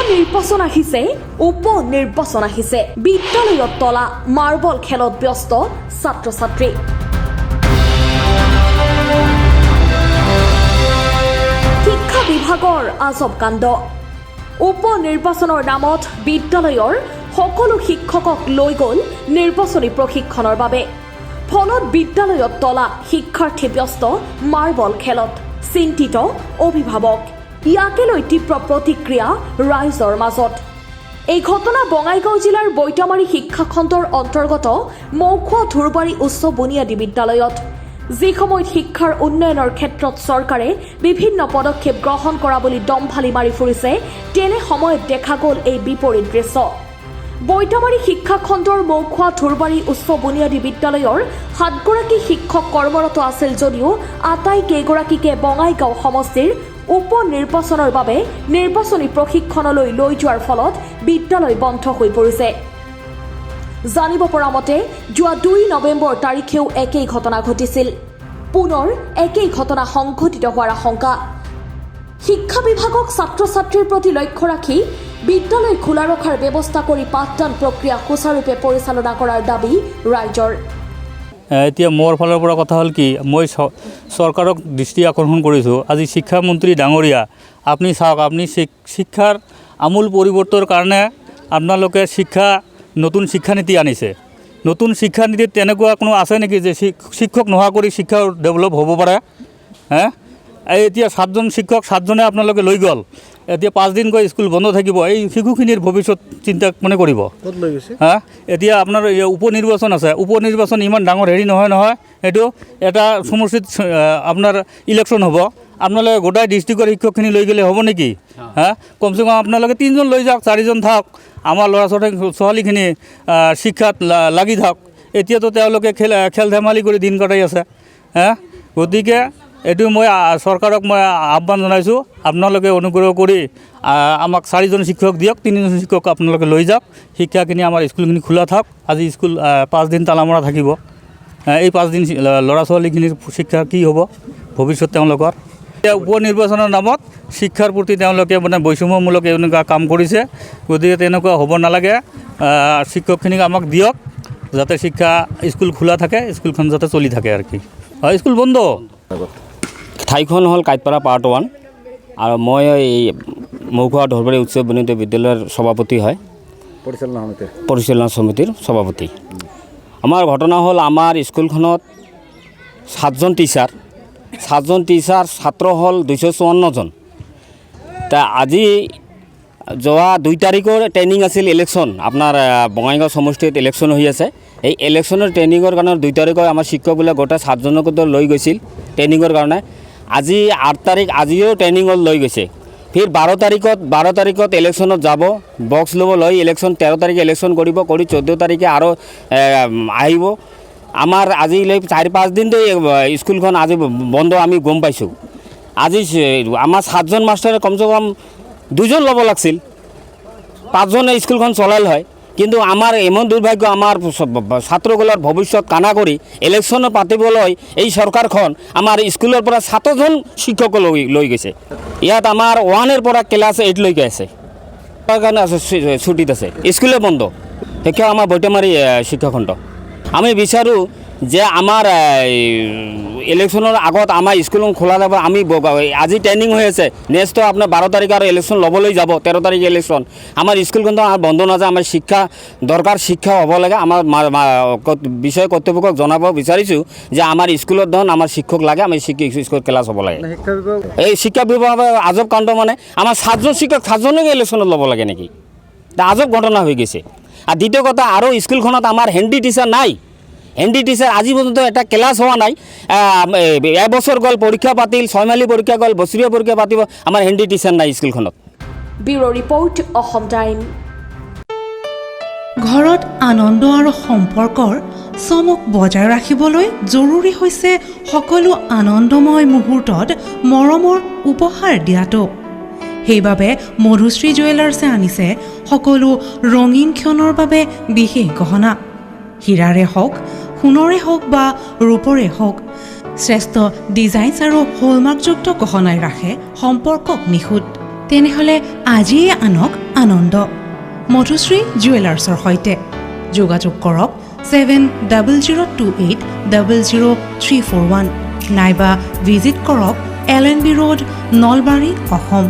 উপনিৰ্বাচন আহিছে উপনিৰ্বাচন আহিছে বিদ্যালয়ত তলা মাৰ্বল খেলত ব্যস্ত ছাত্ৰ ছাত্ৰী শিক্ষা বিভাগৰ আজব কাণ্ড উপনিৰ্বাচনৰ নামত বিদ্যালয়ৰ সকলো শিক্ষকক লৈ গ'ল নিৰ্বাচনী প্ৰশিক্ষণৰ বাবে ফলত বিদ্যালয়ত তলা শিক্ষাৰ্থী ব্যস্ত মাৰ্বল খেলত চিন্তিত অভিভাৱক ইয়াকে লৈ তীব্ৰ প্ৰতিক্ৰিয়া ৰাইজৰ মাজত এই ঘটনা বঙাইগাঁও জিলাৰ বৈতামাৰী শিক্ষাখণ্ডৰ অন্তৰ্গত মৌখোৱা ধুৰবাৰী উচ্চ বুনিয়াদী বিদ্যালয়ত যি সময়ত শিক্ষাৰ উন্নয়নৰ ক্ষেত্ৰত চৰকাৰে বিভিন্ন পদক্ষেপ গ্ৰহণ কৰা বুলি দমফালি মাৰি ফুৰিছে তেনে সময়ত দেখা গ'ল এই বিপৰীত দৃশ্য বৈতামাৰী শিক্ষাখণ্ডৰ মৌখোৱা ধুৰবাৰী উচ্চ বুনিয়াদী বিদ্যালয়ৰ 7 গৰাকী শিক্ষক কৰ্মৰত আছিল যদিও আটাইকেইগৰাকীকে বঙাইগাঁও সমষ্টিৰ উপনিৰ্বাচনৰ বাবে নিৰ্বাচনী প্ৰশিক্ষণলৈ লৈ যোৱাৰ ফলত বিদ্যালয় বন্ধ হৈ পৰিছে জানিব পৰা মতে যোৱা 2 নৱেম্বৰ তাৰিখেও একেই ঘটনা ঘটিছিল পুনৰ একেই ঘটনা সংঘটিত হোৱাৰ আশংকা শিক্ষা বিভাগক ছাত্ৰ ছাত্ৰীৰ প্ৰতি লক্ষ্য ৰাখি বিদ্যালয় খোলা ৰখাৰ ব্যৱস্থা কৰি পাঠদান প্ৰক্ৰিয়া সুচাৰুৰূপে পৰিচালনা কৰাৰ দাবী ৰাইজৰ এতিয়া মোৰ ফালৰ পৰা কথা হ'ল কি মই চৰকাৰক দৃষ্টি আকৰ্ষণ কৰিছোঁ আজি শিক্ষামন্ত্ৰী ডাঙৰীয়া আপুনি চাওক আপুনি শিক্ষাৰ আমূল পৰিৱৰ্তনৰ কাৰণে আপোনালোকে নতুন শিক্ষানীতি আনিছে নতুন শিক্ষানীতিত তেনেকুৱা কোনো আছে নেকি যে শিক্ষক নোহোৱা কৰি শিক্ষা ডেভেলপ হ'ব পাৰে এতিয়া 7জন শিক্ষক 7জনে আপোনালোকে লৈ গ'ল এতিয়া 5 দিনকৈ স্কুল বন্ধ থাকিব এই শিশুখিনিৰ ভৱিষ্যত চিন্তা কোনে কৰিব এতিয়া আপোনাৰ উপনিৰ্বাচন আছে উপনিৰ্বাচন ইমান ডাঙৰ হেৰি নহয় এইটো এটা সমষ্টিত আপোনাৰ ইলেকশ্যন হ'ব আপোনালোকে গোটাই ডিষ্ট্ৰিক্টৰ শিক্ষকখিনি লৈ গ'লে হ'ব নেকি কমচে কম আপোনালোকে 3জন লৈ যাওক 4জন থাকক আমাৰ ল'ৰা ছোৱালীখিনি শিক্ষাত লাগি থাকক এতিয়াতো তেওঁলোকে খেল ধেমালি কৰি দিন কটাই আছে গতিকে এইটো মই চৰকাৰক মই আহ্বান জনাইছোঁ আপোনালোকে অনুগ্ৰহ কৰি আমাক 4জন শিক্ষক দিয়ক 3জন শিক্ষক আপোনালোকে লৈ যাওক শিক্ষাখিনি আমাৰ স্কুলখিনি খোলা থাকক আজি স্কুল 5 দিন তালা মৰা থাকিব এই 5 দিন ল'ৰা ছোৱালীখিনিৰ শিক্ষা কি হ'ব ভৱিষ্যত তেওঁলোকৰ এতিয়া উপনিৰ্বাচনৰ নামত শিক্ষাৰ প্ৰতি তেওঁলোকে মানে বৈষম্যমূলক এনেকুৱা কাম কৰিছে গতিকে তেনেকুৱা হ'ব নালাগে শিক্ষকখিনিক আমাক দিয়ক যাতে শিক্ষা স্কুল খোলা থাকে স্কুলখন যাতে চলি থাকে আৰু কি স্কুল বন্ধ ঠাইখন হ'ল কাইটপাৰা পাৰ্ট 1 আৰু মই এই মৌখোৱা ধৰবাৰী উচ্চ বুনিয়াদী বিদ্যালয়ৰ সভাপতি হয় পৰিচালনা সমিতিৰ সভাপতি আমাৰ ঘটনা হ'ল আমাৰ স্কুলখনত 7জন টিচাৰ ছাত্ৰ হ'ল 254জন তা আজি যোৱা 2 তাৰিখৰ ট্ৰেইনিং আছিল ইলেকশ্যন আপোনাৰ বঙাইগাঁও সমষ্টিত ইলেকশ্যন হৈ আছে এই ইলেকশ্যনৰ ট্ৰেইনিঙৰ কাৰণে 2 তাৰিখৰ আমাৰ শিক্ষকবিলাক গোটেই 7জনক লৈ গৈছিল ট্ৰেইনিঙৰ কাৰণে আজি 8 তাৰিখ আজিও ট্ৰেইনিঙত লৈ গৈছে ফিৰ 12 তাৰিখত ইলেকশ্যনত যাব বক্স ল'ব লৈ ইলেকশ্যন 13 তাৰিখে ইলেকশ্যন কৰি 14 তাৰিখে আৰু আহিব আমাৰ আজিলৈ 4-5 দিনতে স্কুলখন আজি বন্ধ আমি গম পাইছোঁ আজি আমাৰ 7জন মাষ্টাৰে কমচে কম 2জন ল'ব লাগিছিল 5জনে স্কুলখন চলাল হয় কিন্তু আমাৰ এমন দুৰ্ভাগ্য আমাৰ ছাত্ৰসকলৰ ভৱিষ্যত কানা কৰি ইলেকশ্যন পাতিবলৈ এই চৰকাৰখন আমাৰ স্কুলৰ পৰা 7জন শিক্ষক লৈ গৈছে ইয়াত আমাৰ 1ৰ পৰা ক্লাছ 8 লৈকে আছে তাৰ কাৰণে ছুটিত আছে স্কুলে বন্ধ শিক্ষা আমাৰ বৈতামাৰী শিক্ষাখণ্ড আমি বিচাৰোঁ যে আমাৰ ইলেকশ্যনৰ আগত আমাৰ স্কুলখন খোলা যাব আমি আজি ট্ৰেইনিং হৈ আছে নেক্সট আপোনাৰ 12 তাৰিখে আৰু ইলেকশ্যন ল'বলৈ যাব 13 তাৰিখে ইলেকশ্যন আমাৰ স্কুলখনটো বন্ধ নাযায় আমাৰ শিক্ষা দৰকাৰ শিক্ষা হ'ব লাগে আমাৰ বিষয় কৰ্তৃপক্ষক জনাব বিচাৰিছোঁ যে আমাৰ স্কুলত ধৰণ আমাৰ শিক্ষক লাগে আমি স্কুল ক্লাছ হ'ব লাগে এই শিক্ষা বিভাগৰ আজব কাণ্ড মানে আমাৰ 7জন শিক্ষক 7জনকে ইলেকশ্যনত ল'ব লাগে নেকি আজব ঘটনা হৈ গৈছে আৰু দ্বিতীয় কথা আৰু স্কুলখনত আমাৰ হেণ্ডি টিচাৰ নাই হেণ্ডি টিচাৰ আজি পৰ্যন্ত এটা ক্লাছ হোৱা নাই এবছৰ গ'ল পৰীক্ষা পাতিল 6 মাহিলী পৰীক্ষা গ'ল বছৰীয়া পৰীক্ষা পাতিব আমাৰ হেণ্ডি টিচাৰ নাই স্কুলখনত ব্যুৰ' ৰিপৰ্ট অসম টাইম ঘৰত আনন্দ আৰু সম্পৰ্কৰ চমক বজাই ৰাখিবলৈ জৰুৰী হৈছে সকলো আনন্দময় মুহূৰ্তত মৰমৰ উপহাৰ দিয়াটো সেইবাবে মধুশ্ৰী জুৱেলাৰ্ছে আনিছে সকলো ৰঙীন ক্ষণৰ বাবে বিশেষ গহনা হীৰাৰে হওক সোণৰে হওক বা ৰূপৰে হওক শ্ৰেষ্ঠ ডিজাইনছ আৰু হলমাৰ্কযুক্ত গহনাই ৰাখে সম্পৰ্কক নিখুঁত তেনেহ'লে আজিয়ে আনক আনন্দ। মধুশ্ৰী জুৱেলাৰ্ছৰ সৈতে যোগাযোগ কৰক 7028000341 নাইবা ভিজিট কৰক LNB ৰোড, নলবাৰী, অসম।